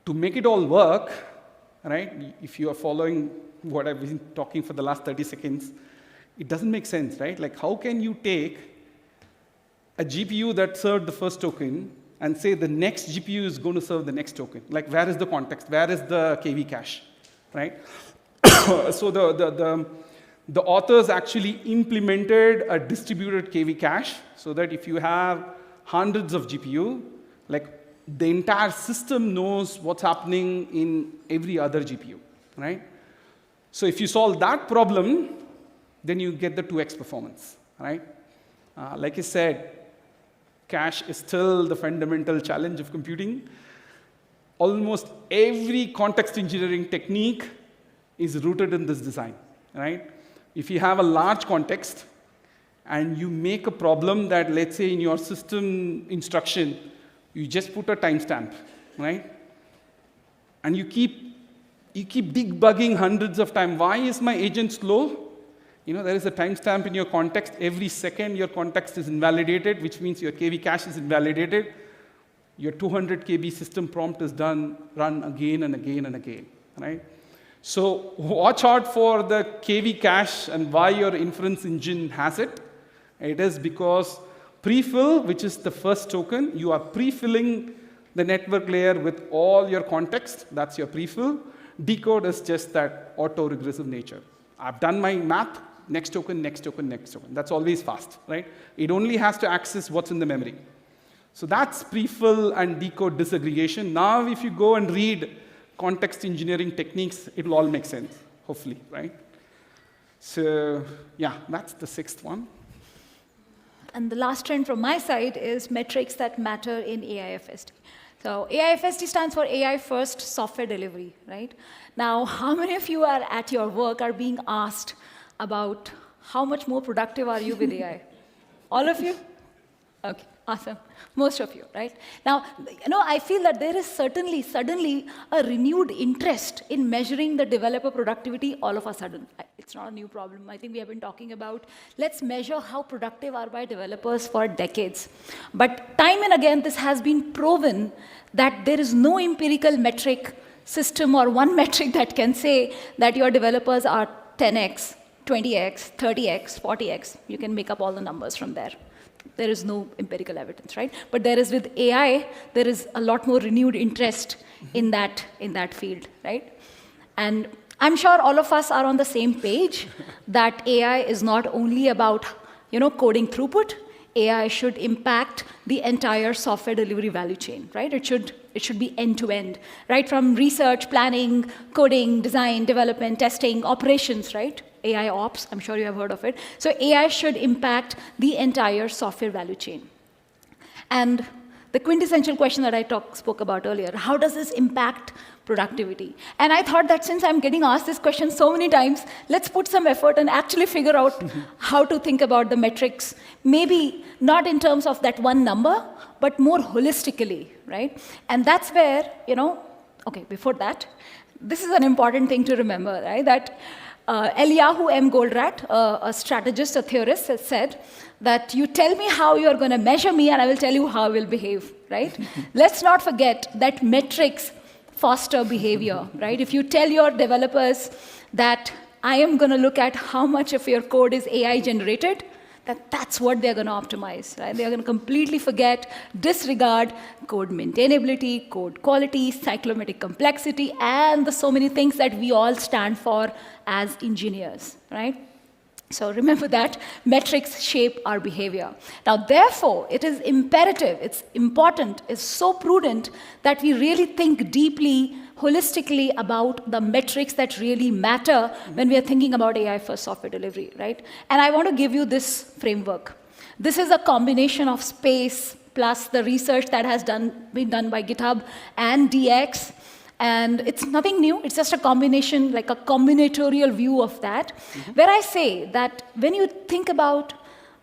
to make it all work, right? If you are following what I've been talking for the last 30 seconds, it doesn't make sense, right? Like, how can you take a GPU that served the first token and say the next GPU is going to serve the next token? Like, where is the context? Where is the KV cache, right? So the authors actually implemented a distributed KV cache so that if you have hundreds of GPU, like the entire system knows what's happening in every other GPU, right? So if you solve that problem, then you get the 2x performance, right? Like I said, cache is still the fundamental challenge of computing. Almost every context engineering technique is rooted in this design, right? If you have a large context and you make a problem that, let's say, in your system instruction, you just put a timestamp, right? And you keep debugging hundreds of times. Why is my agent slow? There is a timestamp in your context. Every second, your context is invalidated, which means your KV cache is invalidated. Your 200 KB system prompt is run again and again and again, right? So watch out for the KV cache and why your inference engine has it. It is because prefill, which is the first token, you are prefilling the network layer with all your context. That's your prefill. Decode is just that auto-regressive nature. I've done my math, next token, next token, next token. That's always fast, right? It only has to access what's in the memory. So that's prefill and decode disaggregation. Now, if you go and read context engineering techniques, it will all make sense, hopefully, right? So yeah, that's the sixth one. And the last trend from my side is metrics that matter in AIFSD. So AIFSD stands for AI First Software Delivery, right? Now, how many of you are at your work are being asked about how much more productive are you with AI? All of you? Okay, awesome. Most of you, right? Now, I feel that there is suddenly a renewed interest in measuring the developer productivity all of a sudden. It's not a new problem. I think we have been talking about, let's measure how productive are my developers for decades. But time and again, this has been proven that there is no empirical metric system or one metric that can say that your developers are 10x, 20x, 30x, 40x. You can make up all the numbers from there. There is no empirical evidence, right? But there is with AI, there is a lot more renewed interest in that field, right? And I'm sure all of us are on the same page that AI is not only about, coding throughput. AI should impact the entire software delivery value chain, right? It should be end-to-end, right? From research, planning, coding, design, development, testing, operations, right? AI ops, I'm sure you have heard of it. So AI should impact the entire software value chain. And the quintessential question that I spoke about earlier, how does this impact productivity? And I thought that since I'm getting asked this question so many times, let's put some effort and actually figure out how to think about the metrics, maybe not in terms of that one number, but more holistically, right? And that's where, okay, before that, this is an important thing to remember, right? That Eliyahu M. Goldratt, a strategist, a theorist, has said that you tell me how you're going to measure me and I will tell you how I will behave, right? Let's not forget that metrics foster behavior, right? If you tell your developers that I am going to look at how much of your code is AI generated, that's what they're going to optimize, right? They're going to completely forget, disregard code maintainability, code quality, cyclomatic complexity, and the so many things that we all stand for as engineers, right? So remember that metrics shape our behavior. Now, therefore, it is imperative, it's important, it's so prudent that we really think deeply, holistically about the metrics that really matter when we are thinking about AI for software delivery, right? And I want to give you this framework. This is a combination of space plus the research that has been done by GitHub and DX. And it's nothing new. It's just a combination, like a combinatorial view of that, where I say that when you think about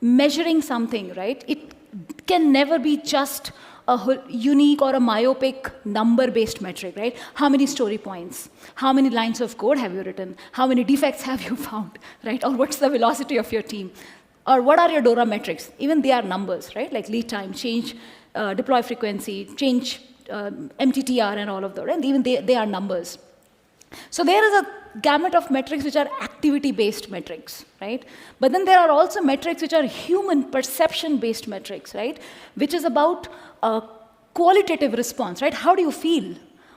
measuring something, right, it can never be just a unique or a myopic number-based metric, right? How many story points? How many lines of code have you written? How many defects have you found, right? Or what's the velocity of your team? Or what are your DORA metrics? Even they are numbers, right? Like lead time, change, deploy frequency, change MTTR and all of those, and even they are numbers. So there is a gamut of metrics which are activity-based metrics, right? But then there are also metrics which are human perception-based metrics, right? Which is about a qualitative response, right? How do you feel?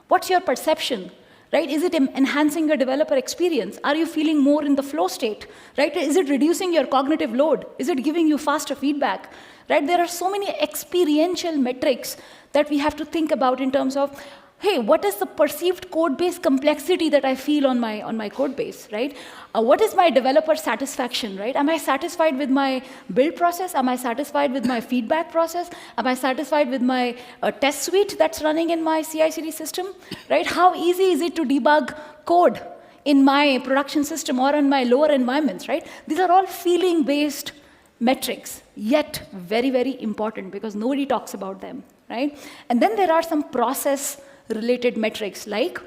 What's your perception, right? Is it enhancing your developer experience? Are you feeling more in the flow state, right? Is it reducing your cognitive load? Is it giving you faster feedback, right? There are so many experiential metrics that we have to think about in terms of, hey, what is the perceived code base complexity that I feel on my code base, right? What is my developer satisfaction, right? Am I satisfied with my build process? Am I satisfied with my feedback process? Am I satisfied with my test suite that's running in my CI/CD system, right? How easy is it to debug code in my production system or in my lower environments, right? These are all feeling-based metrics, yet very, very important because nobody talks about them, right? And then there are some process-related metrics like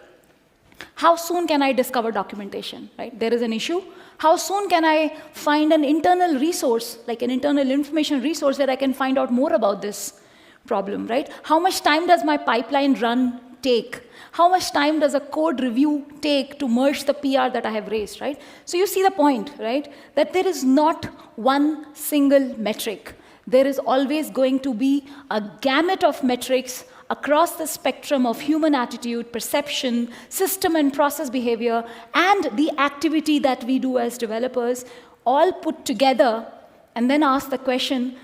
how soon can I discover documentation, right? There is an issue. How soon can I find an internal resource, like an internal information resource where I can find out more about this problem, right? How much time does my pipeline run take? How much time does a code review take to merge the PR that I have raised, right? So you see the point, right? That there is not one single metric. There is always going to be a gamut of metrics across the spectrum of human attitude, perception, system and process behavior, and the activity that we do as developers, all put together, and then ask the question,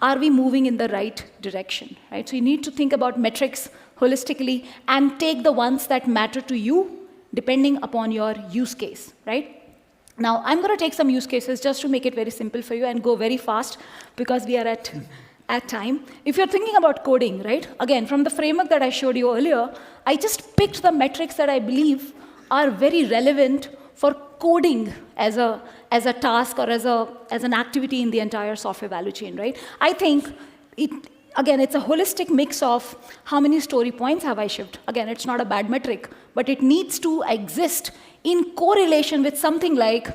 are we moving in the right direction, right? So you need to think about metrics holistically and take the ones that matter to you depending upon your use case, right? Now, I'm going to take some use cases just to make it very simple for you and go very fast because we are at time. If you're thinking about coding, right, again, from the framework that I showed you earlier, I just picked the metrics that I believe are very relevant for coding as a task or as an activity in the entire software value chain, right? I think again, it's a holistic mix of how many story points have I shipped. Again, it's not a bad metric, but it needs to exist in correlation with something like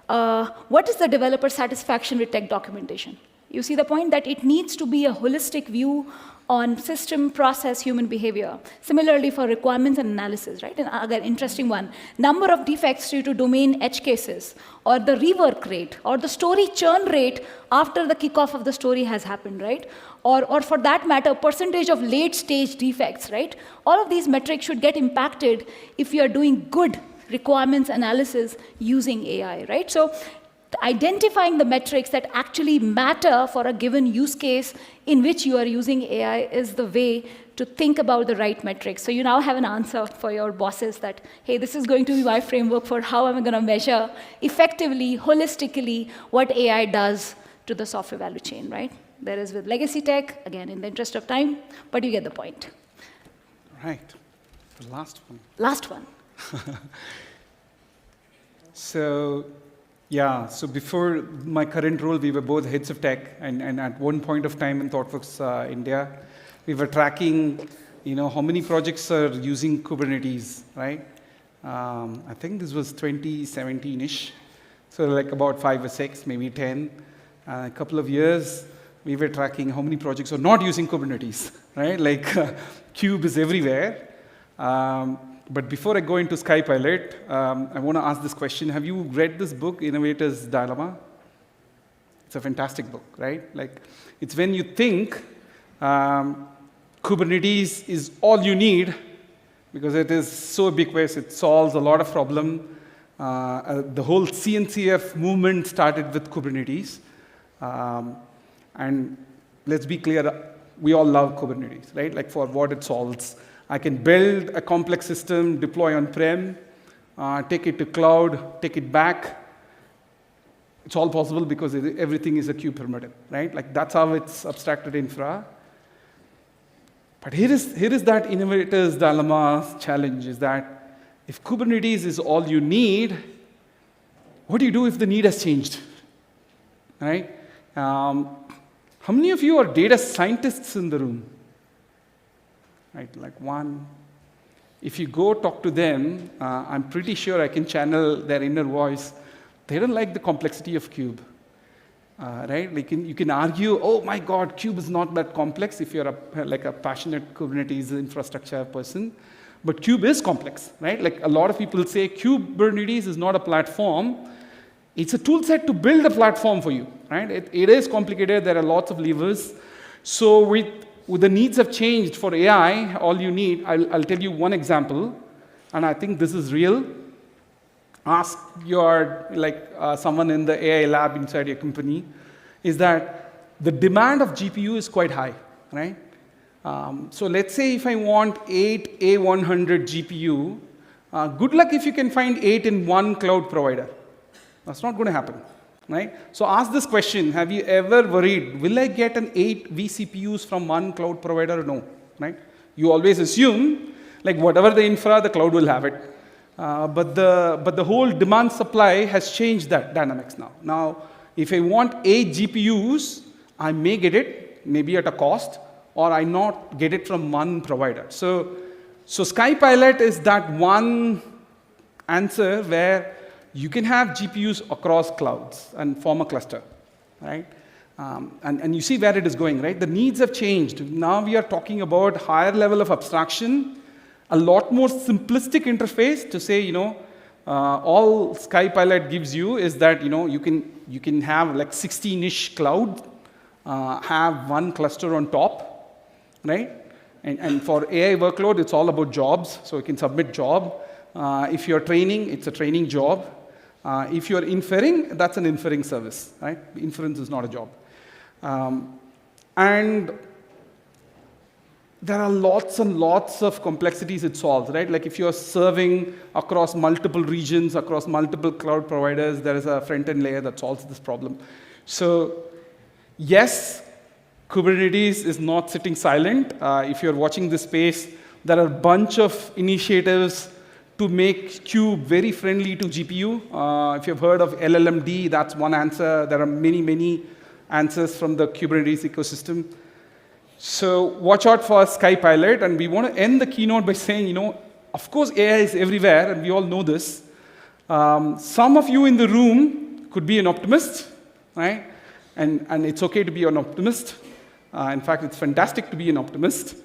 what is the developer satisfaction with tech documentation? You see the point that it needs to be a holistic view on system, process, human behavior. Similarly for requirements and analysis, right? And again, interesting one. Number of defects due to domain edge cases, or the rework rate, or the story churn rate after the kickoff of the story has happened, right? Or for that matter, percentage of late stage defects, right? All of these metrics should get impacted if you are doing good requirements analysis using AI, right? So identifying the metrics that actually matter for a given use case in which you are using AI is the way to think about the right metrics. So you now have an answer for your bosses that, hey, this is going to be my framework for how I'm going to measure effectively, holistically, what AI does to the software value chain, right? There is with legacy tech, again, in the interest of time, but you get the point. Right. The last one. Last one. So, yeah, so before my current role, we were both heads of tech, and at one point of time in Thoughtworks India, we were tracking, how many projects are using Kubernetes, right? I think this was 2017-ish, so like about 5 or 6, maybe 10. A couple of years, we were tracking how many projects are not using Kubernetes, right? Like Kube is everywhere. But before I go into SkyPilot, I want to ask this question. Have you read this book, Innovator's Dilemma? It's a fantastic book, right? Like, it's when you think Kubernetes is all you need, because it is so ubiquitous, it solves a lot of problems. The whole CNCF movement started with Kubernetes. And let's be clear, we all love Kubernetes, right? Like for what it solves. I can build a complex system, deploy on-prem, take it to cloud, take it back. It's all possible because everything is a kube primitive, right? Like that's how it's abstracted infra. But here is that innovator's dilemma challenge, is that if Kubernetes is all you need, what do you do if the need has changed, right? How many of you are data scientists in the room? Right, like one. If you go talk to them, I'm pretty sure I can channel their inner voice. They don't like the complexity of Kube, right? Like you can argue, oh my God, Kube is not that complex if you're like a passionate Kubernetes infrastructure person. But Kube is complex, right? Like a lot of people say Kubernetes is not a platform. It's a tool set to build a platform for you, right? It is complicated. There are lots of levers. So with the needs have changed for AI, all you need, I'll tell you one example, and I think this is real. Ask your, someone in the AI lab inside your company, is that the demand of GPU is quite high, right? So let's say if I want 8 A100 GPU, good luck if you can find 8 in one cloud provider. That's not going to happen, right? So ask this question, have you ever worried, will I get an 8 vCPUs from one cloud provider or no, right? You always assume, like whatever the infra, the cloud will have it. But the whole demand supply has changed that dynamics now. Now, if I want 8 GPUs, I may get it, maybe at a cost, or I not get it from one provider. So SkyPilot is that one answer where you can have GPUs across clouds and form a cluster, right? And you see where it is going, right? The needs have changed. Now we are talking about higher level of abstraction, a lot more simplistic interface to say, all SkyPilot gives you is that, you can have like 16-ish cloud, have one cluster on top, right? And for AI workload, it's all about jobs, so you can submit job. If you're training, it's a training job. If you're inferring, that's an inferring service, right? Inference is not a job. And there are lots and lots of complexities it solves, right? Like if you're serving across multiple regions, across multiple cloud providers, there is a front-end layer that solves this problem. So yes, Kubernetes is not sitting silent. If you're watching this space, there are a bunch of initiatives to make Kube very friendly to GPU. If you've heard of LLMD, that's one answer. There are many, many answers from the Kubernetes ecosystem. So watch out for SkyPilot, and we want to end the keynote by saying, of course AI is everywhere, and we all know this. Some of you in the room could be an optimist, right? And it's okay to be an optimist. In fact, it's fantastic to be an optimist.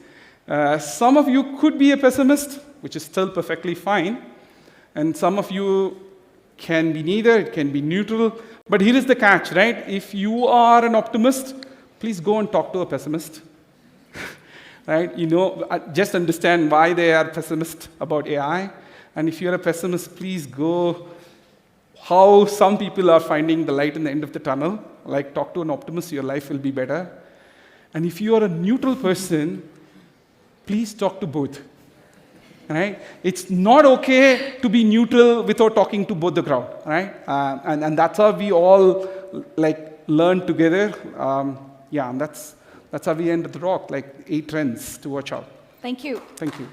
Some of you could be a pessimist, which is still perfectly fine. And some of you can be neither, it can be neutral. But here is the catch, right? If you are an optimist, please go and talk to a pessimist. Right? Just understand why they are pessimist about AI. And if you're a pessimist, please go how some people are finding the light in the end of the tunnel. Like, talk to an optimist, your life will be better. And if you are a neutral person, please talk to both. Right? It's not okay to be neutral without talking to both the crowd. Right? And that's how we all learn together. And that's how we end the talk, 8 trends to watch out. Thank you. Thank you.